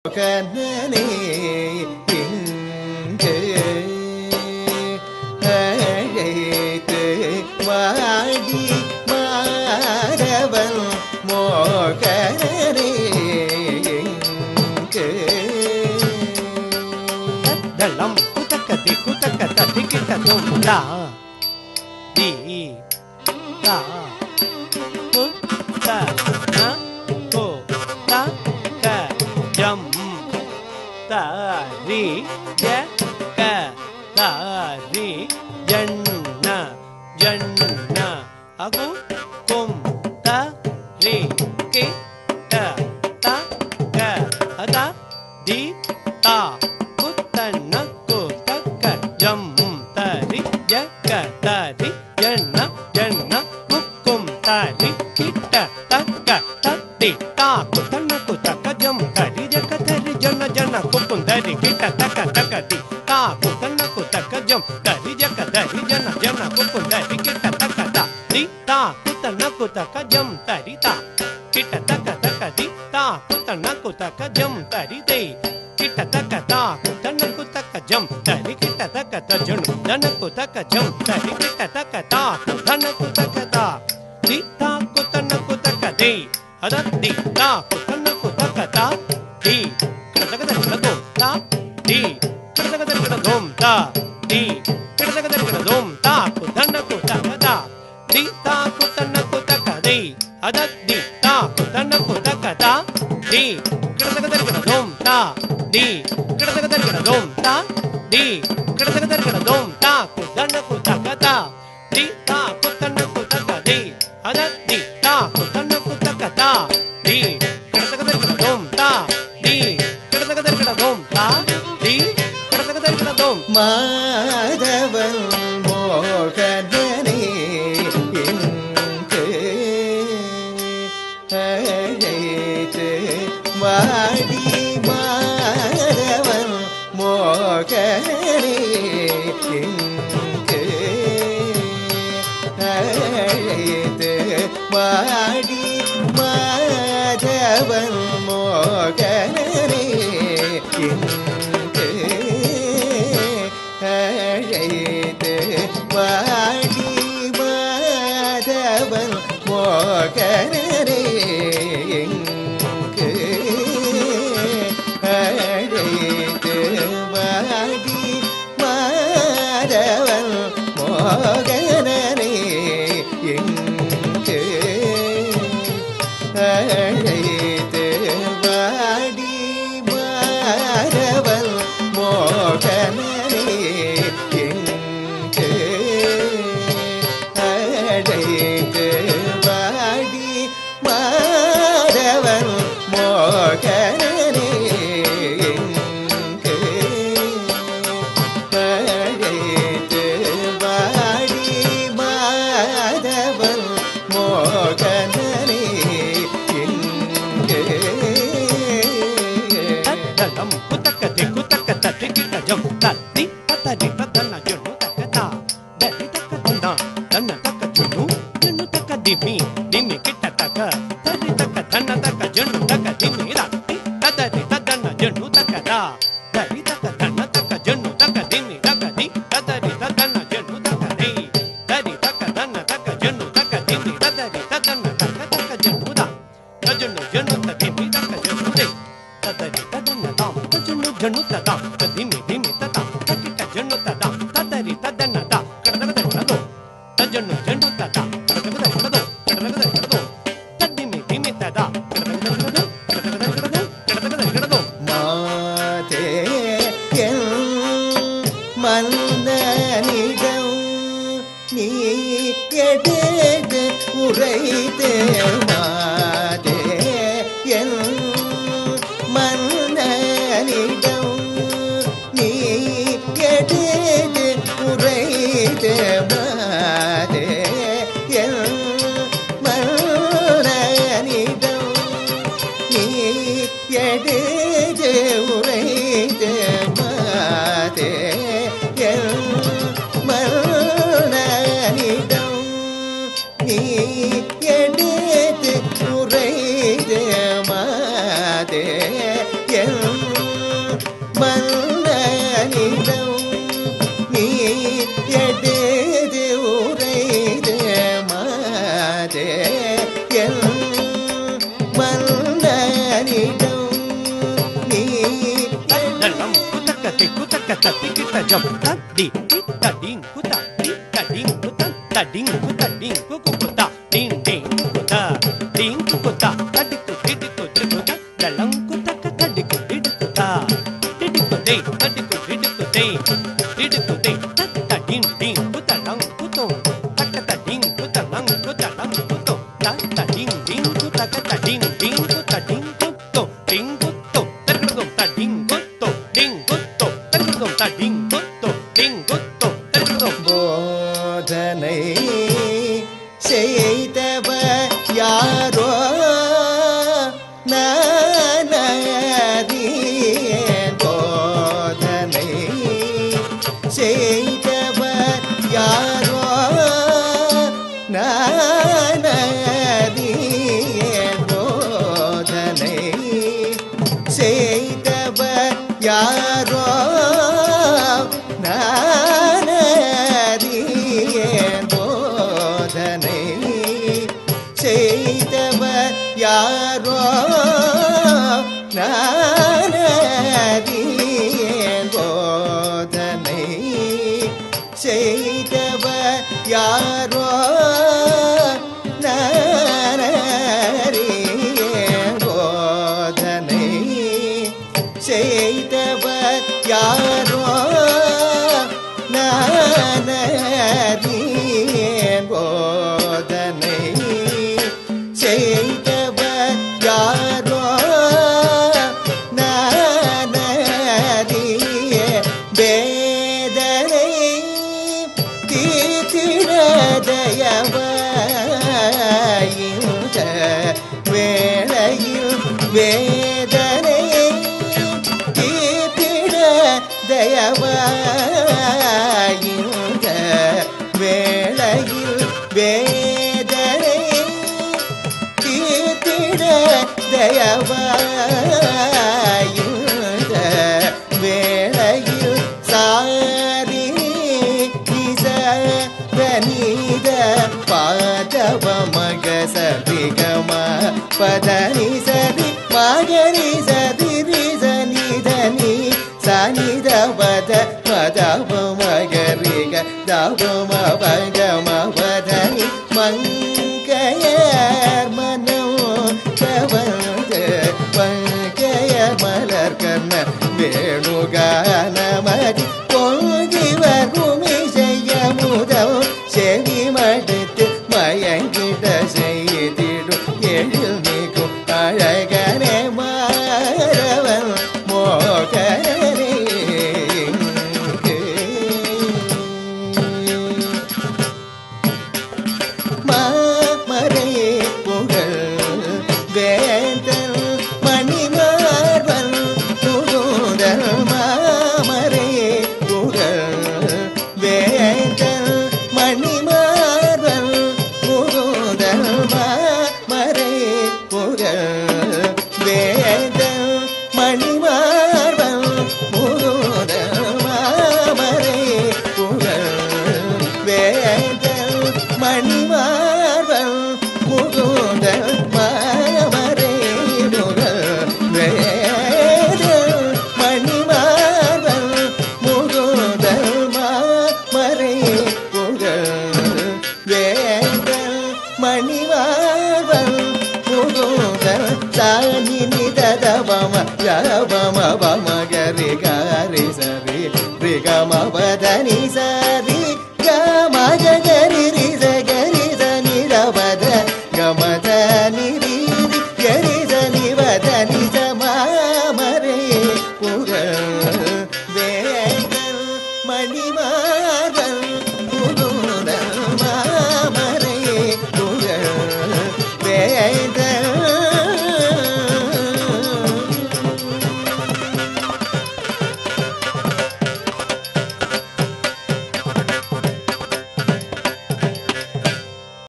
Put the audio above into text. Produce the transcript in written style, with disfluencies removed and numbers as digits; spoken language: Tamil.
கனனே இங்கு அழைத்து வாடி மாறவன் மோகனே இங்கு தலம் குதக்கதி குதக்கத திகிட்ட தும்தா தி தா குத ந கோ தா க ஜம் த ரி ய க த ரி ஜன்ன ஜன்ன அகு கும் த ரி கி ட த க அத தி தா குத்தன குதக்க ஜம் தரி யக தரி ஜன்ன ஜன்ன முக்கும் தரி கிட்ட தக்க தத்தி தா குத்தன குதக்க ஜம் தரி யக தரி ஜன்ன ஜன்ன முக்கும் தரி கிட்ட தக்க தக்க தி தா குத்தன குதக்க ஜம் தரி யக தரி ஜன்ன ஜன்ன முக்கும் தரி கிட்ட தக்க தா தி தா குத்தன குதக்க ஜம் தரி தா கிட்ட தக்க தக்க தி தா குத்தன குதக்க ஜம் தரி தே கிட்ட தக்க தா குத்தன குதக்க ஜம் தரி கிட்ட தக்க தஜன் தன குதக்க ஜம் தரி கிட்ட தக்க தா தன குதக்க தா தி தா குத்தன குதக்க தே அத தி தா குத்தன குதக்க தா தி கிட்ட தக்க தோம் தா தி கிட்ட தக்க தோம் தா தி கிட்ட தக்க தோம் தா குத்தன குதக்க தா தி தா குத்தன குதக்க தே அத தி தா குத்தன குதக்க தா தி கிட்ட தக்க தோம் தா தி கிட்ட தக்க தோம் தா தி கிட்ட தக்க தோம் தா குத்தன குதக்க தா தி தா குத்தன குதக்க தே அத தி தா குத்தன குதக்க தா தி கிட்ட தக்க தோம் தா தி கிட்ட தக்க தோம் தா தி கிட்ட தக்க தோம் மாதவன் மோகனே இங்கு அழைத்து வாடி மாதவன் மோகனே இங்கு அழைத்து வாடி மாதவன் மோகனே இங்கு அழைத்து வாடி மாதவன் மோகனே இங்கு அழைத்து வாடி மாதவன் மோகனே இங்கு அழைத்து வாடி மாதவன் மோகனே இங்கு அழைத்து வாடி மாதவன் மோகனே இங்கு அழைத்து வாடி மாதவன் மோகனே இங்கு தலம் குதக்கதி குதக்கத திகிட்ட ஜம் தத்தி தத்தரி ததன ஜனு தக்கதா தரி தக்க தந்தா தன்ன தக்க ஜனு ஜனு தக்க திமி திமி கிட்ட தக்க தரி தக்க தன்ன தக்க ஜனு தக்க திமி தத்தி தத்தரி ததன ஜனு தக்கதா தரி தக்க தன்ன தக்க ஜனு தக்க திமி தக்க தி தத்தரி ததன ஜனு தக்க தி தரி தக்க தன்ன தக்க ஜனு தக்க திமி தத்தரி ததன தக்க தக்க ஜனு தா தஜனு ஜனு தக்க திமி தக்க ஜனு தி தத்தரி ததன தாம் தஜனு ஜனு ததாம் ததிமி திமி ததா தக்கிட்ட ஜனு ததாம் தத்தரி ததன தா கடதகத கடதோ தஜனு ஜனு ததா கடதகத கடதோ கடதகத கடதோ ததிமி திமி ததா கடதகத கடதோ கடதகத கடதோ கடதகத கடதோ மாதே என் மன்னனிடம் நீ எடுத்து உரைத்து மாதே என் மன்னனிடம் நீ எடுத்து உரைத்து மாதே என் மன்னனிடம் நீ எடுத்து உரைத்து மாதே என் மன்னனிடம் நீ எடுத்து மன்னனிடம் நீ எடுது உரைது மாதே என் மன்னனிடம் நீ தள்ளம் குத்தக்கத்தை குத்தக்கத்தி கிட்டஜம் தடி தடிங் குத்தா தடிங் குத்தா தடிங் குத்தடிங் குக்குத்தா டிங் டிங் குத்தா டிங் குத்தா தடிக்கு டிடிக்கு டிடுக்கு தள்ளம் குத்தக்க தடிக்கு டிடுக்குத்தா டிடுக்குதே தடிக்கு டிடுக்குதே டிடுக்குதே தடிங் டிங் குத்தலங் குத்தோ தக்கத்த டிங் குத்தலங் குத்தலங் குத்தோ தடிங் டிங் குத்தக்க தடிங் டிங் குத்தடிங் குத்தோ டிங் குத்தோ தடுக்கும் தடிங் குத்தோ டிங் குத்தோ தடுக்கும் தடிங் குத்தோ டிங் குத்தோ தடுக்கும் போதனை செய்தவர் யாரோ நானறியேன் போதனை செய்தவர் யாரோ நானறியேன் போதனை செய்தவர் யாரோ நானறியேன் போதனை செய்தவர் யாரோ நானறியேன் போதனை செய்தவர் யாரோ நானறியேன் போதனை செய்தவர் யாரோ நானறியேன் போதனை செய்தவர் யாரோ நானறியேன் வேதனை தீர்த்திட தயவாயுத வேளையில் வேதனை தீர்த்திட தயவாயுத வேளையில் வேதனை தீர்த்திட தயவாயுத வேளையில் சாரி நிச பாதவ மக சபிகம பதனி சரி மகரி சரி ரிசனி தனி சனிதவத மதவ மகரிக தவம பகம பதனி மங்கையர் மனோ தவந்து பங்கைய மலர் கர்ண வேணுகானமதி பொங்கிவர் பூமி செய்ய முதல் செவி மடுத்து மயங்கிட செய்திடும் எழில் மிகும் அழகனே மாறவன் மோகனே மாமரை புகழ் வேந்தன் மணிமார்வன் புகுதல் மாமரை புகழ் வேந்தன் மணிமார்வன் புகுதல் மாமரை புகழ் வேந்தன் மணிமார்வன் புகுதல் மாமரை புகழ் வேந்தன் மணிமார்வன் புகுதல் மாமரை புகழ் வேந்தன் மணிமார்வன் புகுதல் மாமரை புகழ் வேந்தன் மணிமார்வன் புகுதல் சாணி நிதவம ஜவம வம கரி காரி